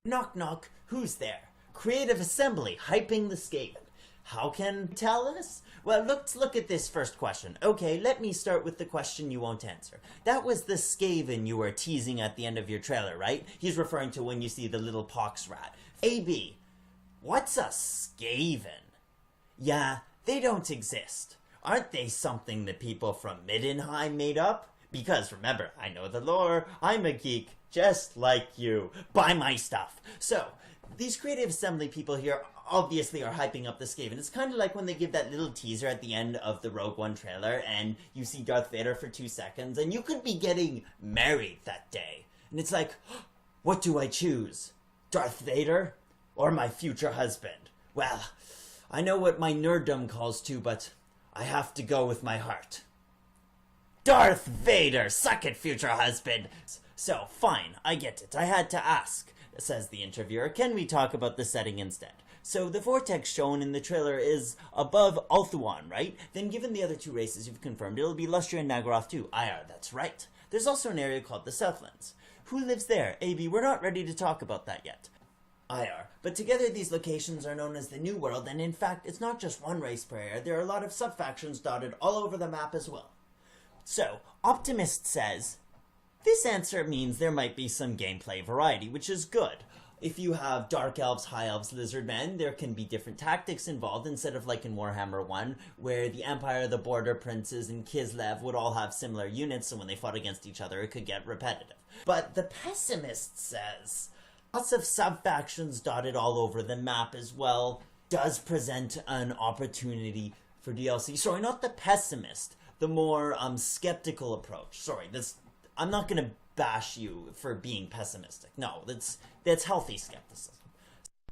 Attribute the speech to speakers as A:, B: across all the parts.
A: Knock knock, who's there? Creative Assembly, hyping the Skaven. How can tell us? Well, let's look at this first question. Okay, let me start with the question you won't answer. That was the Skaven you were teasing at the end of your trailer, right? He's referring to when you see the little pox rat. AB, what's a Skaven? Yeah, they don't exist. Aren't they something the people from Middenheim made up? Because remember, I know the lore, I'm a geek, just like you. Buy my stuff. So, these Creative Assembly people here obviously are hyping up the Skaven. It's kind of like when they give that little teaser at the end of the Rogue One trailer and you see Darth Vader for 2 seconds and you could be getting married that day. And it's like, what do I choose? Darth Vader or my future husband? Well, I know what my nerddom calls to, but I have to go with my heart. Darth Vader! Suck it, future husband! So, fine, I get it. I had to ask, says the interviewer. Can we talk about the setting instead? So, the vortex shown in the trailer is above Ulthuan, right? Then given the other 2 races you've confirmed, it'll be Lustria and Naggaroth too. IR, that's right. There's also an area called the Southlands. Who lives there? AB, we're not ready to talk about that yet. IR. But together these locations are known as the New World, and in fact, it's not just one race per area. There are a lot of sub-factions dotted all over the map as well. So, Optimist says, this answer means there might be some gameplay variety, which is good. If you have Dark Elves, High Elves, Lizard Men, there can be different tactics involved instead of like in Warhammer 1, where the Empire, the Border Princes, and Kislev would all have similar units, so when they fought against each other, it could get repetitive. But the Pessimist says, lots of sub-factions dotted all over the map as well does present an opportunity for DLC. Sorry, not the Pessimist. The more skeptical approach. Sorry, I'm not going to bash you for being pessimistic. No, that's healthy skepticism.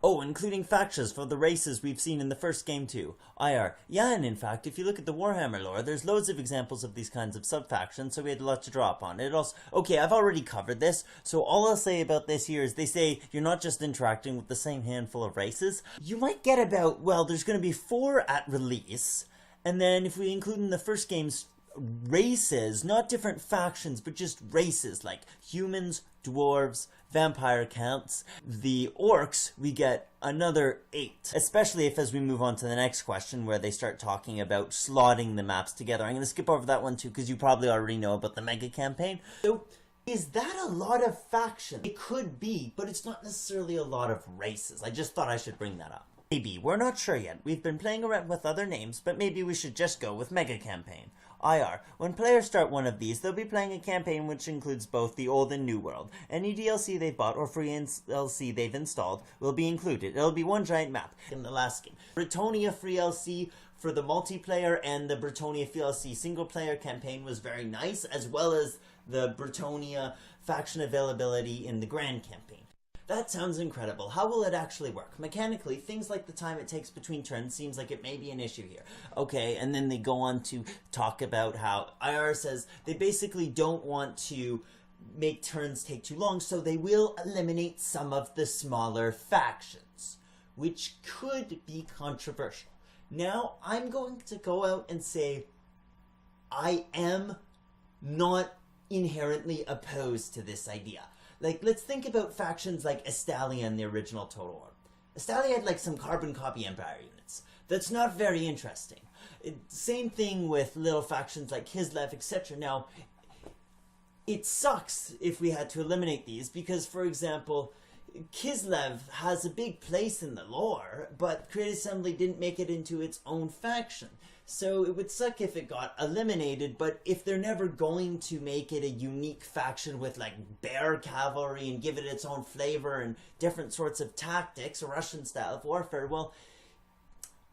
A: Oh, including factions for the races we've seen in the first game too. IR. Yeah, and in fact, if you look at the Warhammer lore, there's loads of examples of these kinds of sub-factions, so we had a lot to draw upon. It also... Okay, I've already covered this, so all I'll say about this here is they say you're not just interacting with the same handful of races. You might get about, well, there's going to be 4 at release, and then if we include in the first game's races, not different factions, but just races, like humans, dwarves, vampire counts. The orcs, we get another 8. Especially if as we move on to the next question, where they start talking about slotting the maps together. I'm going to skip over that one too, because you probably already know about the mega campaign. So, is that a lot of factions? It could be, but it's not necessarily a lot of races. I just thought I should bring that up. Maybe, we're not sure yet. We've been playing around with other names, but maybe we should just go with Mega Campaign. IR. When players start one of these, they'll be playing a campaign which includes both the old and new world. Any DLC they've bought or free DLC they've installed will be included. It'll be one giant map. In the last game, Britonia free DLC for the multiplayer and the Britonia DLC single player campaign was very nice, as well as the Britonia faction availability in the Grand campaign. That sounds incredible. How will it actually work? Mechanically, things like the time it takes between turns seems like it may be an issue here. Okay, and then they go on to talk about how IR says they basically don't want to make turns take too long, so they will eliminate some of the smaller factions, which could be controversial. Now, I'm going to go out and say I am not inherently opposed to this idea. Like, let's think about factions like Estalia in the original Total War. Estalia had, like, some carbon copy Empire units. That's not very interesting. Same thing with little factions like Kislev, etc. Now, it sucks if we had to eliminate these because, for example, Kislev has a big place in the lore, but Creative Assembly didn't make it into its own faction. So it would suck if it got eliminated, but if they're never going to make it a unique faction with like bear cavalry and give it its own flavor and different sorts of tactics, a Russian style of warfare, well,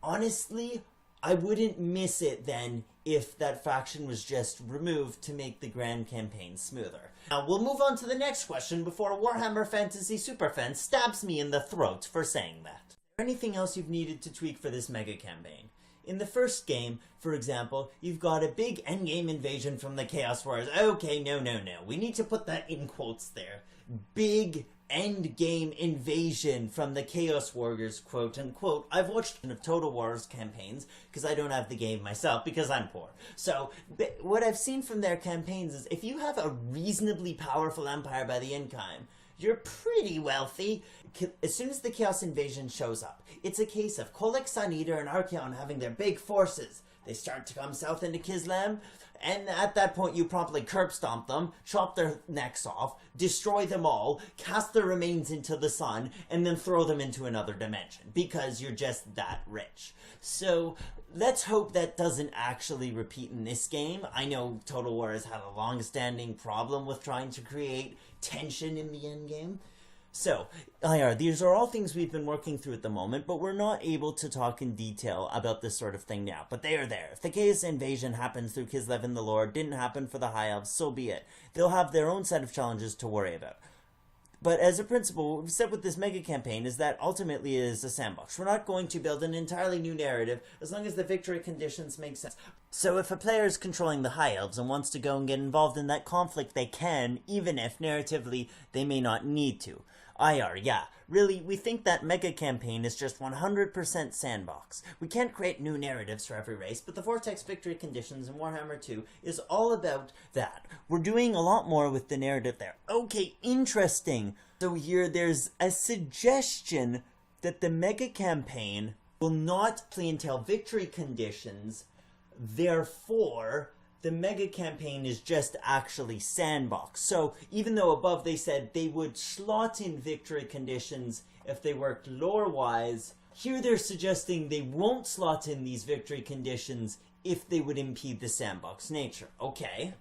A: honestly, I wouldn't miss it then if that faction was just removed to make the grand campaign smoother. Now, we'll move on to the next question before Warhammer Fantasy Superfan stabs me in the throat for saying that. Is there anything else you've needed to tweak for this mega campaign? In the first game, for example, you've got a big endgame invasion from the Chaos Warriors. Okay, no. We need to put that in quotes there. Big endgame invasion from the Chaos Warriors, quote unquote. I've watched of Total War's campaigns, because I don't have the game myself, because I'm poor. So, what I've seen from their campaigns is, if you have a reasonably powerful empire by the end you're pretty wealthy. As soon as the Chaos Invasion shows up, it's a case of Kolek, Suneater, and Archaon having their big forces. They start to come south into Kislev, and at that point you promptly curb stomp them, chop their necks off, destroy them all, cast their remains into the sun, and then throw them into another dimension, because you're just that rich. So let's hope that doesn't actually repeat in this game. I know Total War has had a long-standing problem with trying to create tension in the endgame. So, IR, these are all things we've been working through at the moment, but we're not able to talk in detail about this sort of thing now. But they are there. If the Chaos Invasion happens through Kislev and the Lore, didn't happen for the High Elves, so be it. They'll have their own set of challenges to worry about. But as a principle, what we've said with this mega campaign is that ultimately it is a sandbox. We're not going to build an entirely new narrative as long as the victory conditions make sense. So if a player is controlling the High Elves and wants to go and get involved in that conflict, they can, even if narratively they may not need to. IR, yeah. Really, we think that mega campaign is just 100% sandbox. We can't create new narratives for every race, but the Vortex victory conditions in Warhammer 2 is all about that. We're doing a lot more with the narrative there. Okay, interesting. So here there's a suggestion that the mega campaign will not play until victory conditions, therefore the mega campaign is just actually sandbox. So even though above they said they would slot in victory conditions if they worked lore-wise, here they're suggesting they won't slot in these victory conditions if they would impede the sandbox nature. Okay.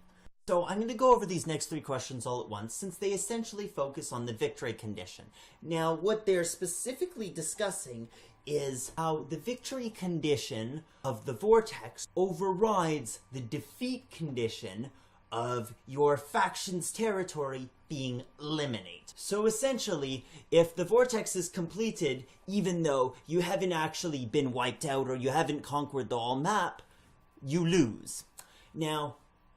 A: So I'm going to go over these next three questions all at once, since they essentially focus on the victory condition. Now, what they're specifically discussing is how the victory condition of the Vortex overrides the defeat condition of your faction's territory being eliminated. So essentially, if the Vortex is completed, even though you haven't actually been wiped out or you haven't conquered the whole map, you lose. Now,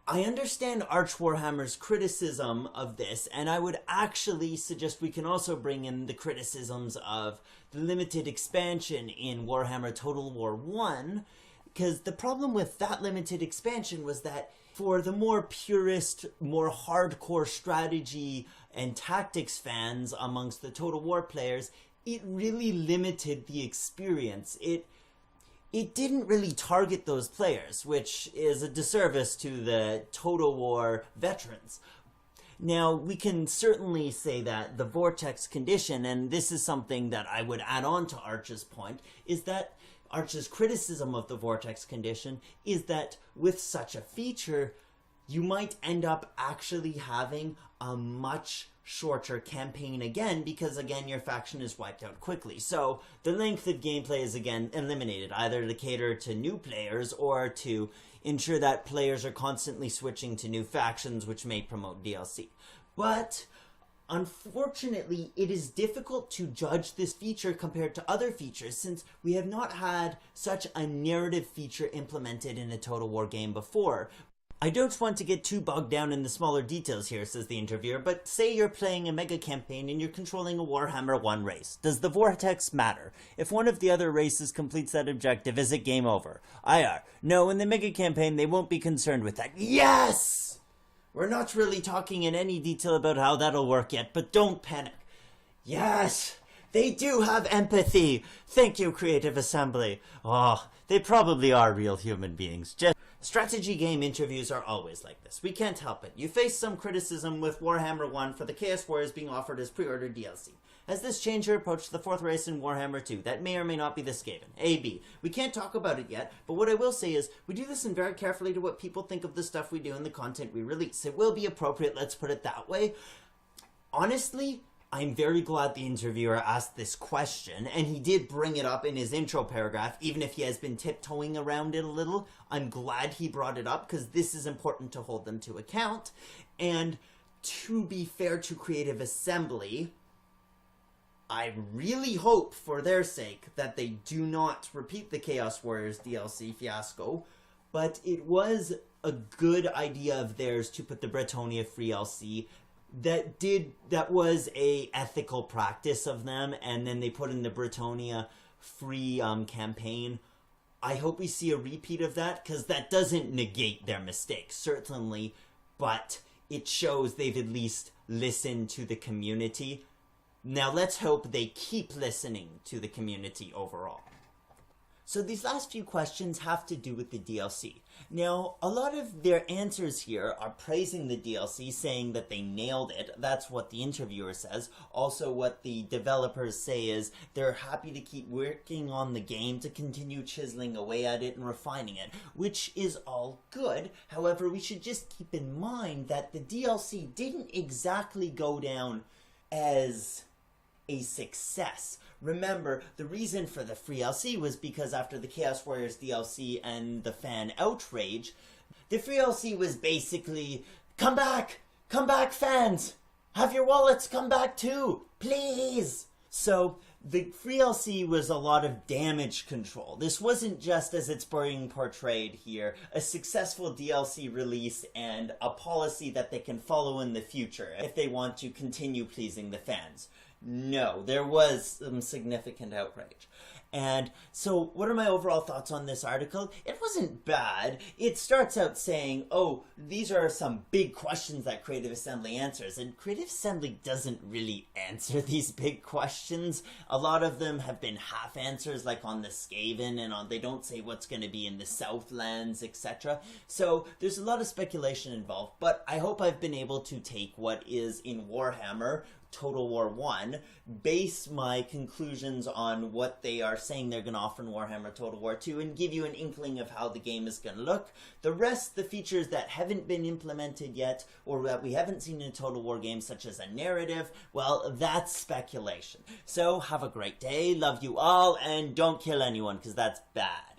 A: I understand Arch Warhammer's criticism of this, and I would actually suggest we can also bring in the criticisms of the limited expansion in Warhammer Total War 1, because the problem with that limited expansion was that for the more purist, more hardcore strategy and tactics fans amongst the Total War players, it really limited the experience. It didn't really target those players, which is a disservice to the Total War veterans. Now, we can certainly say that the Vortex condition, and this is something that I would add on to Arch's point, is that Arch's criticism of the Vortex condition is that with such a feature, you might end up actually having a much shorter campaign again, because again your faction is wiped out quickly. So the length of gameplay is again eliminated, either to cater to new players or to ensure that players are constantly switching to new factions, which may promote DLC. But unfortunately, it is difficult to judge this feature compared to other features, since we have not had such a narrative feature implemented in a Total War game before. I don't want to get too bogged down in the smaller details here, says the interviewer, but say you're playing a mega campaign and you're controlling a Warhammer 1 race. Does the Vortex matter? If one of the other races completes that objective, is it game over? IR. No, in the mega campaign they won't be concerned with that. Yes! We're not really talking in any detail about how that'll work yet, but don't panic. Yes! They do have empathy! Thank you, Creative Assembly. Oh, they probably are real human beings. Strategy game interviews are always like this. We can't help it. You face some criticism with Warhammer 1 for the Chaos Warriors being offered as pre-order DLC. Has this changed your approach to the fourth race in Warhammer 2? That may or may not be the Skaven. AB. We can't talk about it yet, but what I will say is, we do listen very carefully to what people think of the stuff we do and the content we release. It will be appropriate, let's put it that way. Honestly, I'm very glad the interviewer asked this question, and he did bring it up in his intro paragraph, even if he has been tiptoeing around it a little. I'm glad he brought it up, because this is important to hold them to account. And to be fair to Creative Assembly, I really hope, for their sake, that they do not repeat the Chaos Warriors DLC fiasco, but it was a good idea of theirs to put the Bretonnia free LC. That was a ethical practice of them, and then they put in the Bretonnia free campaign. I hope we see a repeat of that, because that doesn't negate their mistakes, certainly, but it shows they've at least listen to the community. Now let's hope they keep listening to the community overall. So these last few questions have to do with the DLC. Now, a lot of their answers here are praising the DLC, saying that they nailed it. That's what the interviewer says. Also, what the developers say is they're happy to keep working on the game, to continue chiseling away at it and refining it, which is all good. However, we should just keep in mind that the DLC didn't exactly go down as a success. Remember, the reason for the free DLC was because after the Chaos Warriors DLC and the fan outrage, the free DLC was basically, come back fans, have your wallets come back too, please. So the free DLC was a lot of damage control. This wasn't just, as it's being portrayed here, a successful DLC release and a policy that they can follow in the future if they want to continue pleasing the fans. No, there was some significant outrage. And so what are my overall thoughts on this article? It wasn't bad. It starts out saying, oh, these are some big questions that Creative Assembly answers. And Creative Assembly doesn't really answer these big questions. A lot of them have been half answers, like on the Skaven, and they don't say what's going to be in the Southlands, etc. So there's a lot of speculation involved. But I hope I've been able to take what is in Warhammer Total War 1, base my conclusions on what they are saying they're going to offer in Warhammer Total War 2, and give you an inkling of how the game is going to look. The rest, the features that haven't been implemented yet, or that we haven't seen in a Total War game, such as a narrative, well, that's speculation. So, have a great day, love you all, and don't kill anyone, because that's bad.